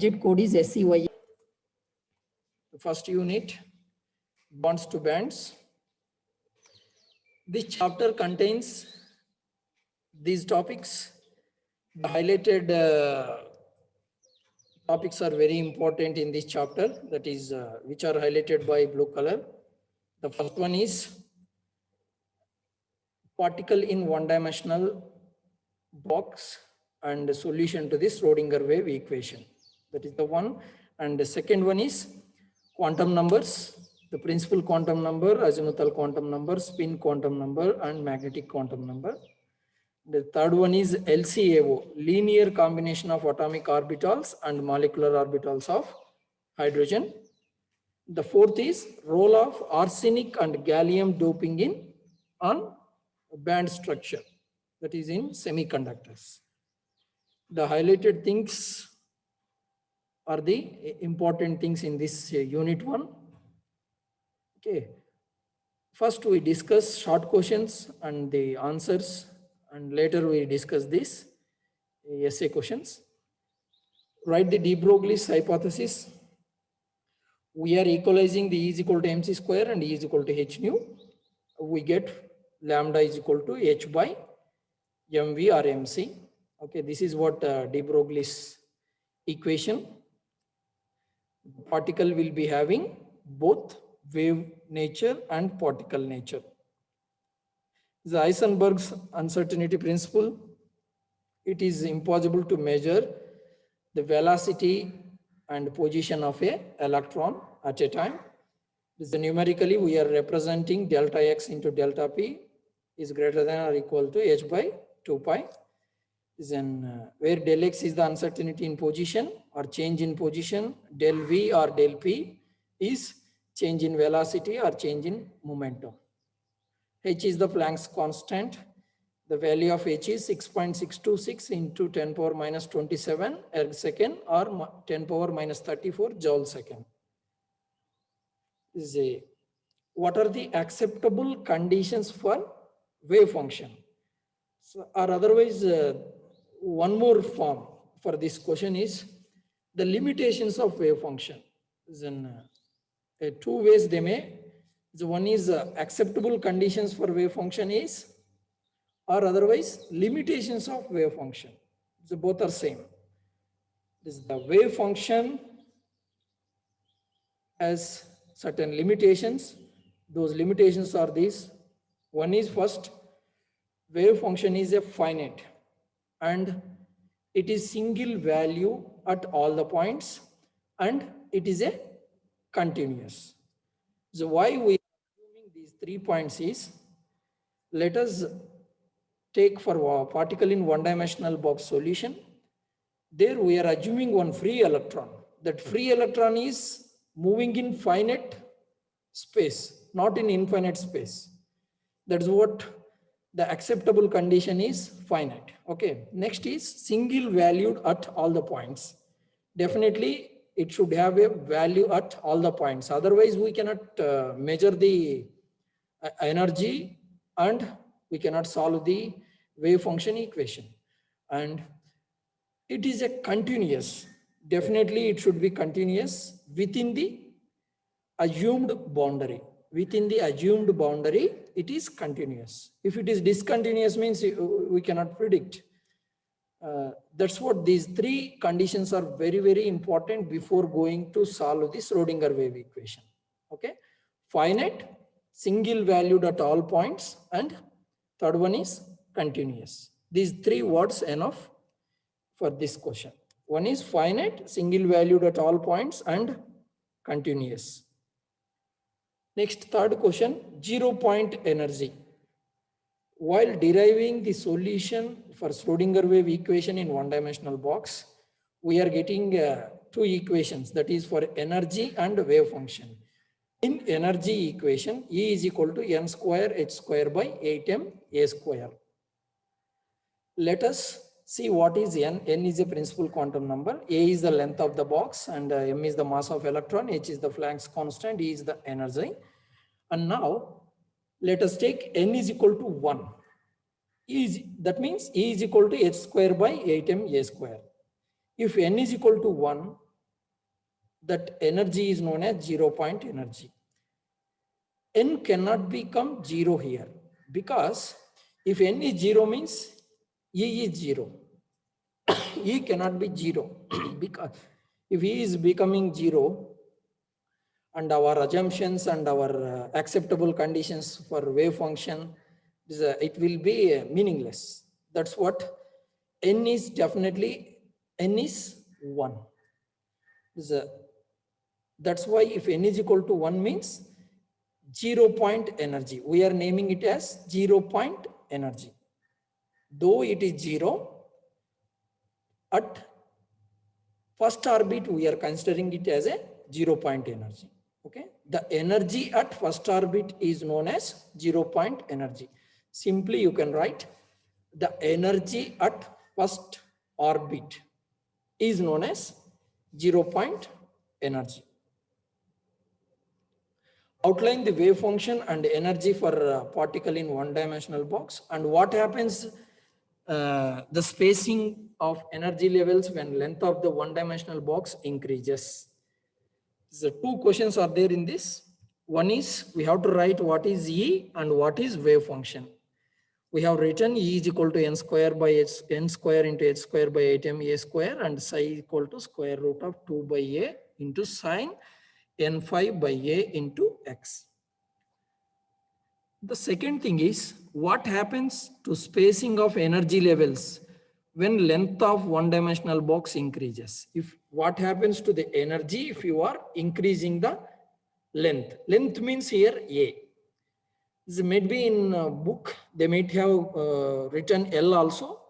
Digit code is SCY. The first unit, bonds to bands. This chapter contains these topics. The highlighted topics are very important in this chapter, that is which are highlighted by blue color. The first one is particle in one-dimensional box and the solution to this Schrodinger wave equation. That is the one. And the second one is quantum numbers, the principal quantum number, azimuthal quantum number, spin quantum number, and magnetic quantum number. The third one is LCAO, linear combination of atomic orbitals and molecular orbitals of hydrogen. The fourth is role of arsenic and gallium doping on band structure, that is in semiconductors. The highlighted things are the important things in this unit 1. Okay. First we discuss short questions and the answers, and later we discuss this essay questions. Write the de Broglie's hypothesis. We are equalizing the E is equal to mc square and E is equal to h nu. We get lambda is equal to h by mv or mc. Okay, this is what de Broglie's equation. Particle will be having both wave nature and particle nature. The Heisenberg's uncertainty principle. It is impossible to measure the velocity and position of an electron at a time. So numerically, we are representing delta x into delta p is greater than or equal to h by 2 pi. Then where del x is the uncertainty in position or change in position, del v or del p is change in velocity or change in momentum. H is the Planck's constant. The value of H is 6.626 into 10 power minus 27 erg second or 10 power minus 34 joule second. What are the acceptable conditions for wave function? So, or otherwise, one more form for this question is the limitations of wave function. Then, two ways they may. So one is acceptable conditions for wave function is, or otherwise limitations of wave function. So both are same. This is the wave function has certain limitations. Those limitations are these. One is first, wave function is a finite and it is single value at all the points and it is a continuous. So why we are assuming these 3 points is, let us take for a particle in one-dimensional box solution. There we are assuming one free electron. That free electron is moving in finite space, not in infinite space. That's what the acceptable condition is, finite. Okay. Next is single valued at all the points. Definitely it should have a value at all the points. Otherwise we cannot measure the energy and we cannot solve the wave function equation. And it is a continuous. Definitely it should be continuous within the assumed boundary. Within the assumed boundary, it is continuous. If it is discontinuous, means we cannot predict. That's what these 3 conditions are very, very important before going to solve the Schrodinger wave equation. Okay. Finite, single valued at all points, and third one is continuous. These 3 words enough for this question. One is finite, single valued at all points, and continuous. Next, third question, 0-point energy. While deriving the solution for Schrodinger wave equation in one-dimensional box, we are getting 2 equations, that is for energy and wave function. In energy equation, E is equal to n square h square by 8m a square. Let us see what is n. N is a principal quantum number, a is the length of the box, and m is the mass of electron, h is the Planck's constant, E is the energy. And now let us take n is equal to 1. That means E is equal to h square by 8m a square. If n is equal to 1, that energy is known as 0-point energy. N cannot become 0 here, because if N is 0 means E is 0. E cannot be 0 because if E is becoming 0, and our assumptions and our acceptable conditions for wave function, it will be meaningless. That's what N is definitely, N is 1. That's why if N is equal to 1 means 0-point energy. We are naming it as 0-point energy. Though it is 0, at first orbit we are considering it as a 0-point energy. Okay, the energy at first orbit is known as 0-point energy. Simply you can write the energy at first orbit is known as 0-point energy. Outline the wave function and energy for a particle in one-dimensional box, and what happens the spacing of energy levels when length of the one-dimensional box increases. So two questions are there in this. One is we have to write what is E and what is wave function. We have written E is equal to n square by h, n square into h square by 8m a square, and psi equal to square root of 2 by a into sine n5 by a into x. The second thing is what happens to spacing of energy levels when length of one-dimensional box increases. If what happens to the energy if you are increasing the length. Length means here A. This may be in book, they might have written L also,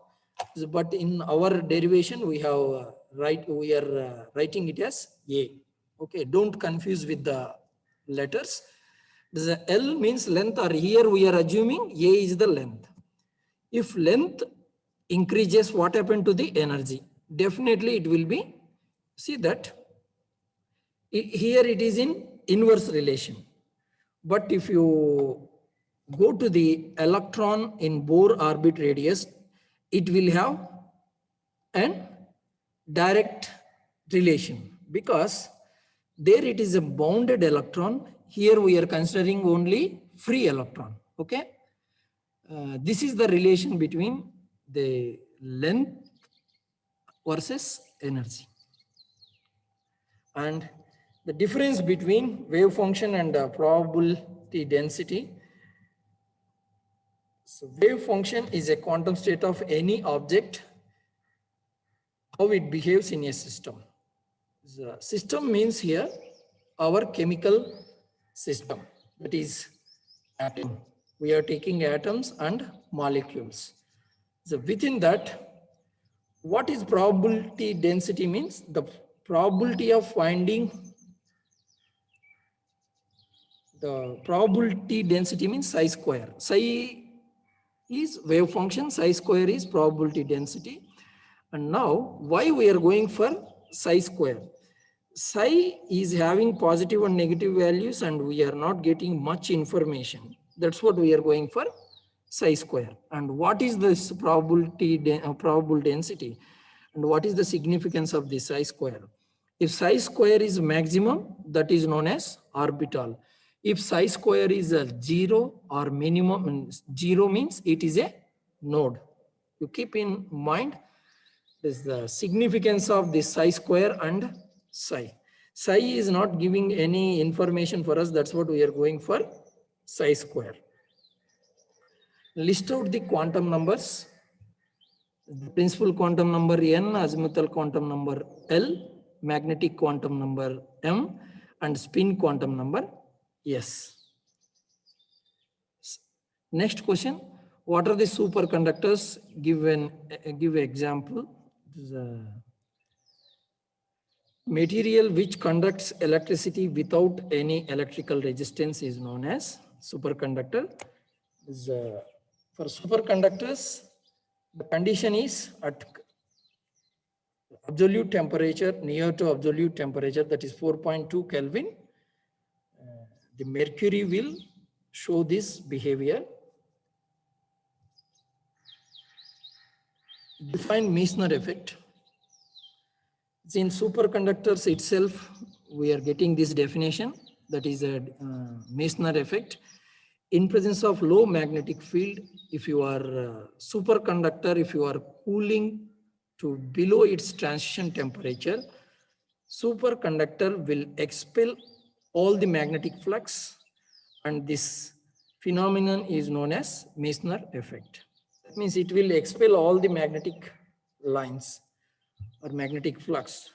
but in our derivation we have we are writing it as A. Okay, don't confuse with the letters. The L means length, or here we are assuming A is the length. If length increases, what happened to the energy? Definitely it will be, see that here it is in inverse relation. But if you go to the electron in Bohr orbit radius, it will have an direct relation, because there it is a bounded electron. Here we are considering only free electron. Okay, this is the relation between the length versus energy, and the difference between wave function and probability density. So wave function is a quantum state of any object, how it behaves in a system. The system means here our chemical system, that is atom. We are taking atoms and molecules. So within that, what is probability density means? The probability of finding, the probability density means psi square. Psi is wave function, psi square is probability density. And now why we are going for psi square? Psi is having positive and negative values and we are not getting much information. That's what we are going for psi square. And what is this probable density? And what is the significance of this psi square? If psi square is maximum, that is known as orbital. If psi square is a 0 or minimum, 0 means it is a node. You keep in mind this, the significance of this psi square and psi. Psi is not giving any information for us. That's what we are going for psi square. List out the quantum numbers. The principal quantum number n, azimuthal quantum number L, magnetic quantum number m, and spin quantum number s. Next question: what are the superconductors? Give an example. Material which conducts electricity without any electrical resistance is known as superconductor. For superconductors, the condition is at absolute temperature, near to absolute temperature, that is 4.2 Kelvin. The mercury will show this behavior. Define Meissner effect. In superconductors itself, we are getting this definition, that is a Meissner effect. In presence of low magnetic field, if you are superconductor, if you are cooling to below its transition temperature, superconductor will expel all the magnetic flux, and this phenomenon is known as Meissner effect. That means it will expel all the magnetic lines or magnetic flux.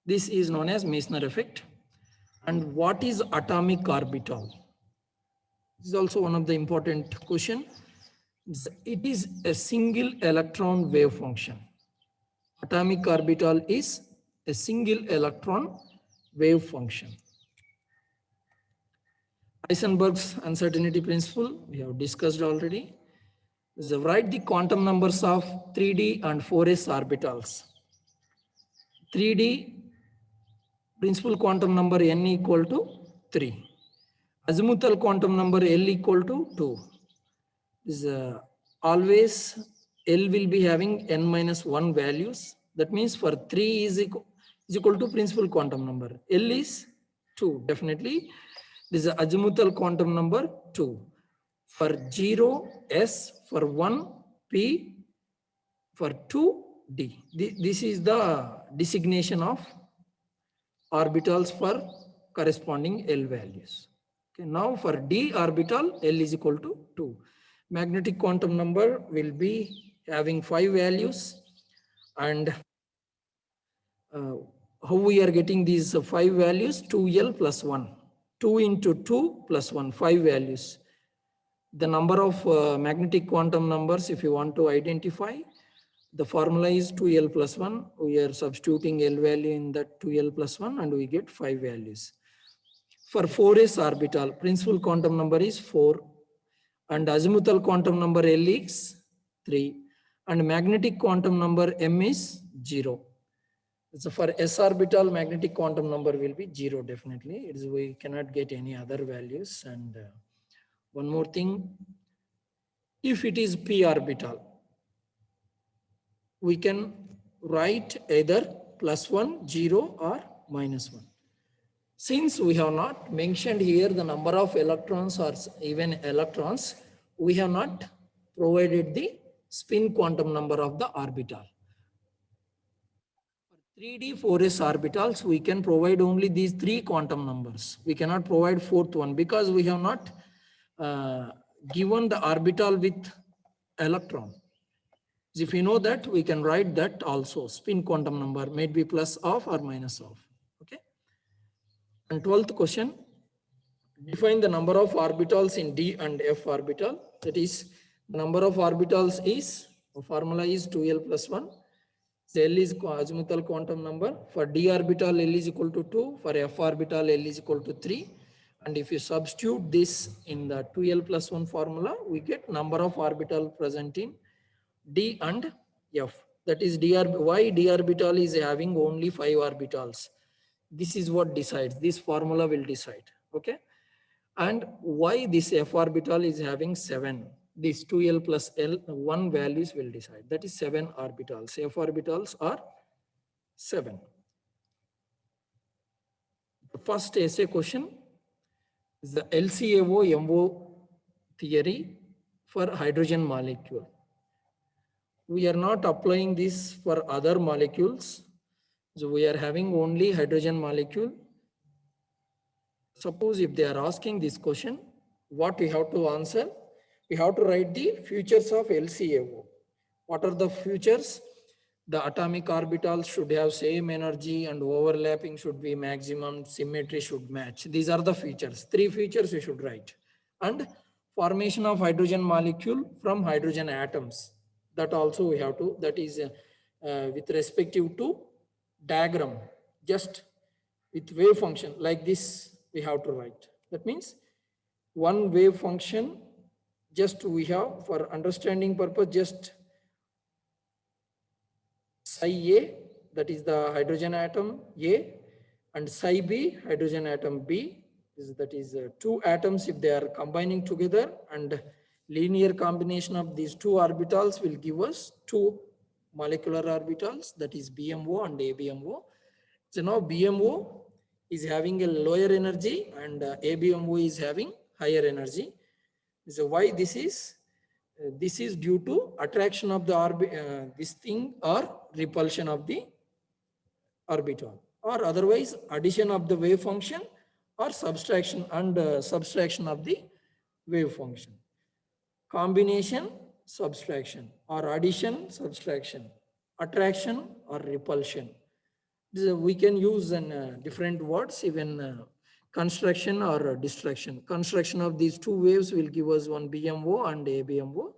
This is known as Meissner effect. And what is atomic orbital? This is also one of the important question. It is a single electron wave function. Atomic orbital is a single electron wave function. Heisenberg's uncertainty principle, we have discussed already. So write the quantum numbers of 3D and 4s orbitals. 3D principal quantum number n equal to 3. Azimuthal quantum number L equal to 2. Is always L will be having n minus 1 values. That means for 3 is equal to principal quantum number. L is 2, definitely. This is azimuthal quantum number 2. For 0, S. For 1, P. For 2, D. This is the designation of orbitals for corresponding L values. Okay, now for D orbital, L is equal to 2. Magnetic quantum number will be having 5 values, and how we are getting these 5 values? 2L plus 1. 2 into 2 plus 1, 5 values. The number of magnetic quantum numbers, if you want to identify, the formula is 2L plus 1. We are substituting L value in that 2L plus 1 and we get 5 values. For 4s orbital, principal quantum number is 4 and azimuthal quantum number L is 3 and magnetic quantum number M is 0. So for s orbital, magnetic quantum number will be 0 definitely. We cannot get any other values. And one more thing, if it is p orbital, we can write either +1, 0 or -1. Since we have not mentioned here the number of electrons or even electrons, we have not provided the spin quantum number of the orbital. For 3D 4s orbitals, we can provide only these 3 quantum numbers. We cannot provide 4th one because we have not given the orbital with electron. If you know that, we can write that also. Spin quantum number may be plus of or minus of. Okay. And 12th question, define the number of orbitals in D and F orbital. That is, the number of orbitals is, the formula is 2L plus 1. So L is azimuthal quantum number. For D orbital, L is equal to 2. For F orbital, L is equal to 3. And if you substitute this in the 2L plus 1 formula, we get number of orbital present in D and F. That is why D orbital is having only 5 orbitals. This is what decides. This formula will decide. Okay. And why this F orbital is having 7. These 2L plus L 1 values will decide. That is 7 orbitals. F orbitals are 7. The first essay question is the LCAO-MO theory for hydrogen molecule. We are not applying this for other molecules. So we are having only hydrogen molecule. Suppose if they are asking this question, what we have to answer? We have to write the features of LCAO. What are the features? The atomic orbitals should have same energy and overlapping should be maximum, symmetry should match. These are the features. 3 features we should write. And formation of hydrogen molecule from hydrogen atoms. That also we have to, that is with respective to diagram, just with wave function like this we have to write. That means one wave function, just we have for understanding purpose, just psi A, that is the hydrogen atom A, and psi B, hydrogen atom B. That is 2 atoms if they are combining together, and linear combination of these 2 orbitals will give us 2 molecular orbitals, that is BMO and ABMO. So now BMO is having a lower energy and ABMO is having higher energy. So why this is? This is due to attraction of the this thing or repulsion of the orbital, or otherwise addition of the wave function or subtraction and subtraction of the wave function. Combination, subtraction, or addition, subtraction, attraction or repulsion. We can use in different words, even construction or distraction. Construction of these two waves will give us one BMO and ABMO,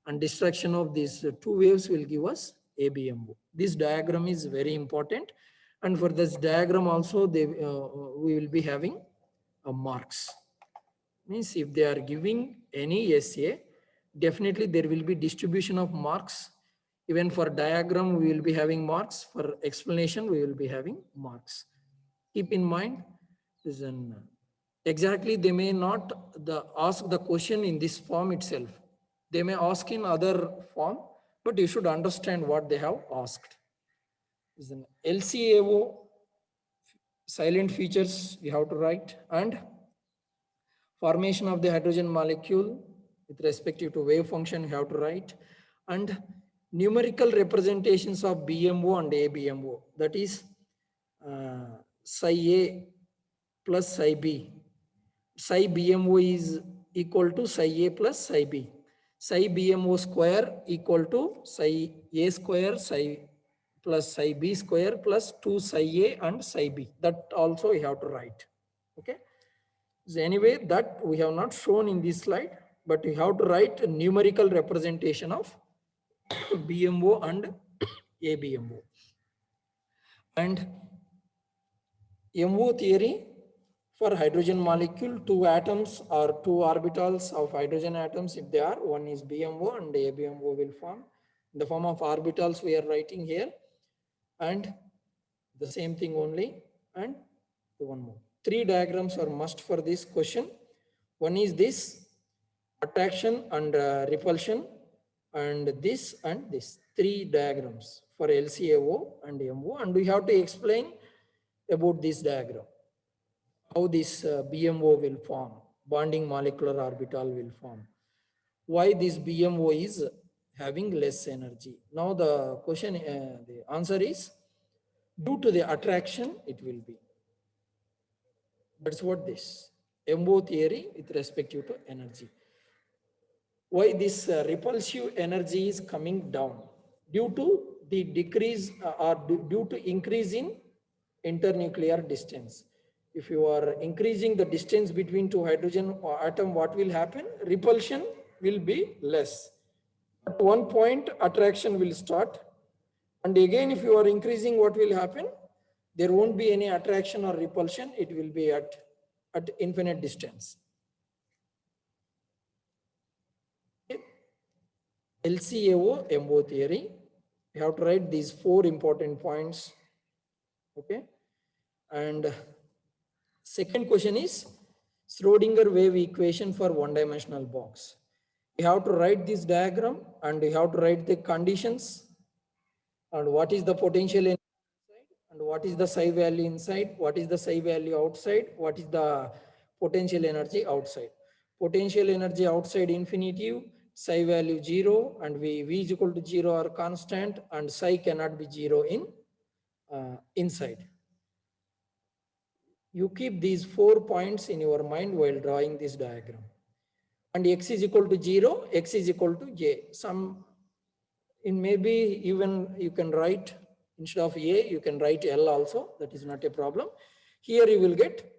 and distraction of these two waves will give us ABMO. This diagram is very important, and for this diagram also we will be having marks. Means if they are giving any essay, definitely there will be distribution of marks. Even for diagram, we will be having marks. For explanation, we will be having marks. Keep in mind, exactly they may not ask the question in this form itself. They may ask in other form, but you should understand what they have asked. Is an LCAO silent features you have to write, and formation of the hydrogen molecule with respect to wave function you have to write, and numerical representations of BMO and ABMO, that is psi A plus psi B. Psi BMO is equal to psi A plus psi B. Psi BMO square equal to psi A square psi plus psi B square plus 2 psi A and psi B. That also you have to write. Okay. So anyway, that we have not shown in this slide, but you have to write a numerical representation of BMO and ABMO. And MO theory, for hydrogen molecule, two atoms or two orbitals of hydrogen atoms, if they are, one is BMO and ABMO will form. In the form of orbitals we are writing here, and the same thing only, and one more. Three diagrams are must for this question. One is this, attraction and repulsion, and this and this. Three diagrams for LCAO and MO, and we have to explain about this diagram, how this BMO will form, bonding molecular orbital will form, why this BMO is having less energy. Now the question, the answer is due to the attraction it will be. That's what this MO theory with respect to energy. Why this repulsive energy is coming down? Due to the decrease or due to increase in internuclear distance. If you are increasing the distance between two hydrogen atom, what will happen? Repulsion will be less. At one point, attraction will start. And again, if you are increasing, what will happen? There won't be any attraction or repulsion. It will be at infinite distance. LCAO MO theory. You have to write these four important points. Okay. And second question is Schrodinger wave equation for one-dimensional box. You have to write this diagram and you have to write the conditions and what is the potential inside and what is the psi value inside, what is the psi value outside, what is the potential energy outside. Potential energy outside infinitive, psi value 0, and V is equal to 0 are constant, and psi cannot be 0 in inside. You keep these 4 points in your mind while drawing this diagram. And x is equal to 0, x is equal to j. Some, in maybe even you can write, instead of a, you can write L also, that is not a problem. Here you will get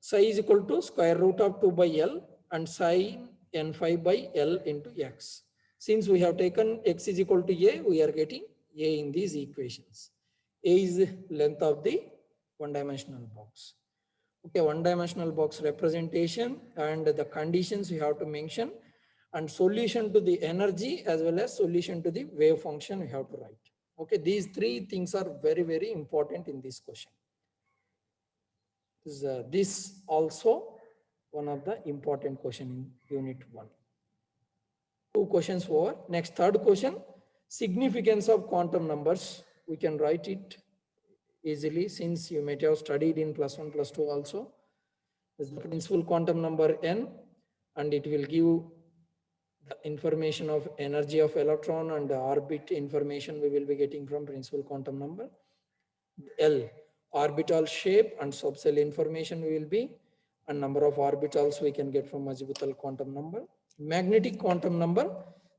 psi is equal to square root of 2 by L and sin n5 by L into x. Since we have taken x is equal to a, we are getting a in these equations. A is the length of the one-dimensional box. Okay, one-dimensional box representation and the conditions you have to mention, and solution to the energy as well as solution to the wave function you have to write. Okay, these three things are very, very important in this question. This also one of the important question in unit 1. 2 questions over. Next, third question, significance of quantum numbers. We can write it easily, since you might have studied in +1, +2 also. This is the principal quantum number n, and it will give the information of energy of electron and the orbit information we will be getting from principal quantum number. L, orbital shape and subcell information will be, and number of orbitals we can get from azimuthal quantum number. Magnetic quantum number,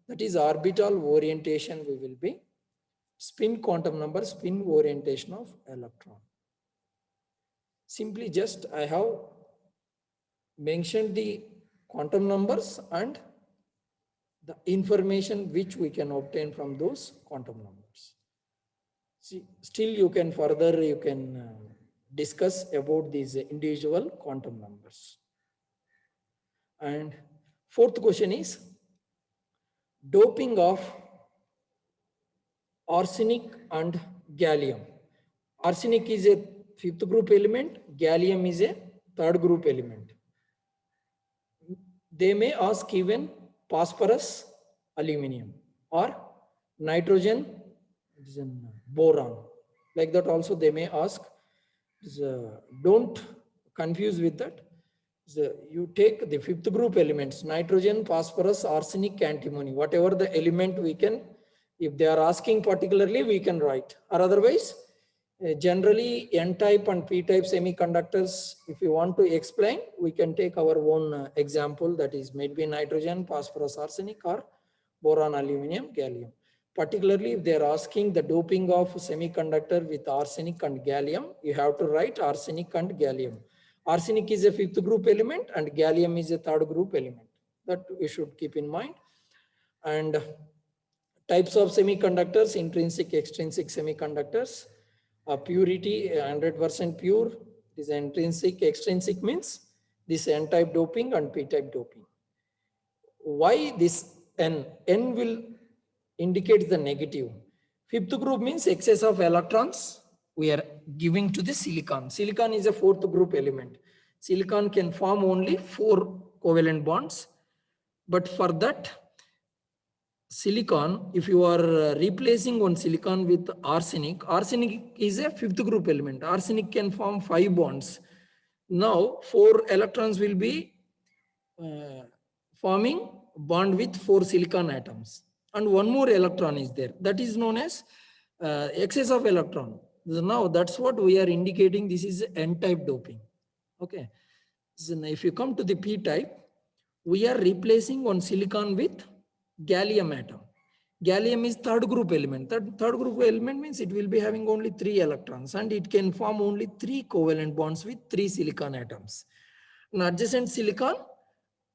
that is orbital orientation we will be. Spin quantum number, spin orientation of electron. Simply just I have mentioned the quantum numbers and the information which we can obtain from those quantum numbers. See, still you can discuss about these individual quantum numbers. And fourth question is doping of arsenic and gallium. Arsenic is a 5th group element, gallium is a 3rd group element. They may ask even phosphorus, aluminum, or nitrogen, boron. Like that also they may ask. Don't confuse with that. You take the 5th group elements, nitrogen, phosphorus, arsenic, antimony, whatever the element we can, if they are asking particularly, we can write. Or otherwise, generally N-type and P-type semiconductors, if you want to explain, we can take our own example, that is maybe nitrogen, phosphorus, arsenic, or boron, aluminum, gallium. Particularly if they are asking the doping of semiconductor with arsenic and gallium, you have to write arsenic and gallium. Arsenic is a 5th group element and gallium is a 3rd group element. That we should keep in mind. And types of semiconductors, intrinsic, extrinsic semiconductors. Purity, 100% pure, is intrinsic. Extrinsic means this N-type doping and P-type doping. Why this N? N will indicate the negative. 5th group means excess of electrons we are giving to the silicon. Silicon is a 4th group element. Silicon can form only 4 covalent bonds. But for that, silicon, if you are replacing one silicon with arsenic, arsenic is a 5th group element. Arsenic can form 5 bonds. Now 4 electrons will be forming bond with 4 silicon atoms, and one more electron is there. That is known as excess of electron. Now that's what we are indicating. This is N-type doping. Okay. So now if you come to the P-type, we are replacing one silicon with gallium atom. Gallium is 3rd group element. Third group element means it will be having only 3 electrons and it can form only 3 covalent bonds with 3 silicon atoms. An adjacent silicon,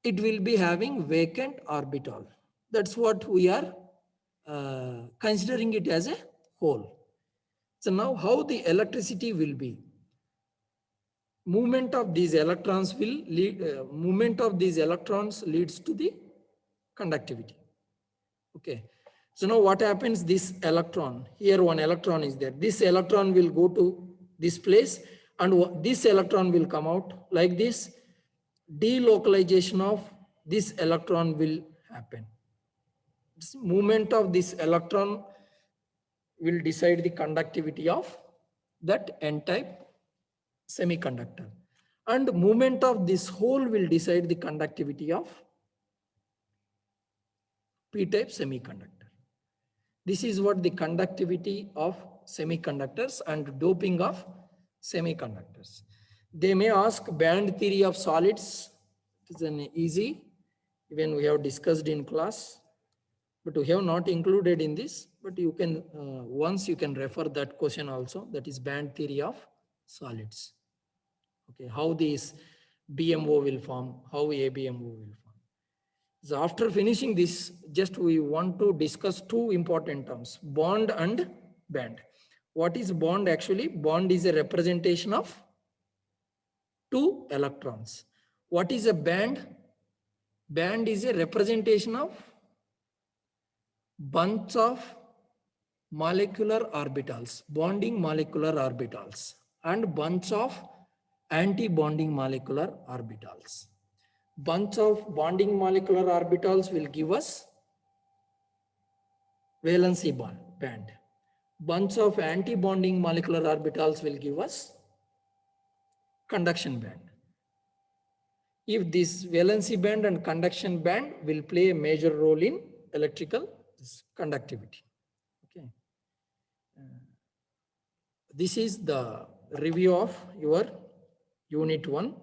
it will be having vacant orbital. That's what we are considering it as a whole. So now how the electricity will be? Movement of these electrons will lead, movement of these electrons leads to the conductivity. Okay. So now what happens, this electron, here one electron is there. This electron will go to this place and this electron will come out like this. Delocalization of this electron will happen. This movement of this electron will decide the conductivity of that N-type semiconductor, and movement of this hole will decide the conductivity of P-type semiconductor. This is what the conductivity of semiconductors and doping of semiconductors. They may ask band theory of solids. It is an easy, even we have discussed in class, but we have not included in this, but you can, once you can refer that question also, that is band theory of solids. Okay, how this BMO will form, how ABMO will form. So after finishing this, just we want to discuss 2 important terms, bond and band. What is bond actually? Bond is a representation of 2 electrons. What is a band? Band is a representation of bunch of molecular orbitals, bonding molecular orbitals, and bunch of anti-bonding molecular orbitals. Bunch of bonding molecular orbitals will give us valency band. bunch of anti-bonding molecular orbitals will give us conduction band. If this valency band and conduction band will play a major role in electrical conductivity. Okay. This is the review of your unit 1.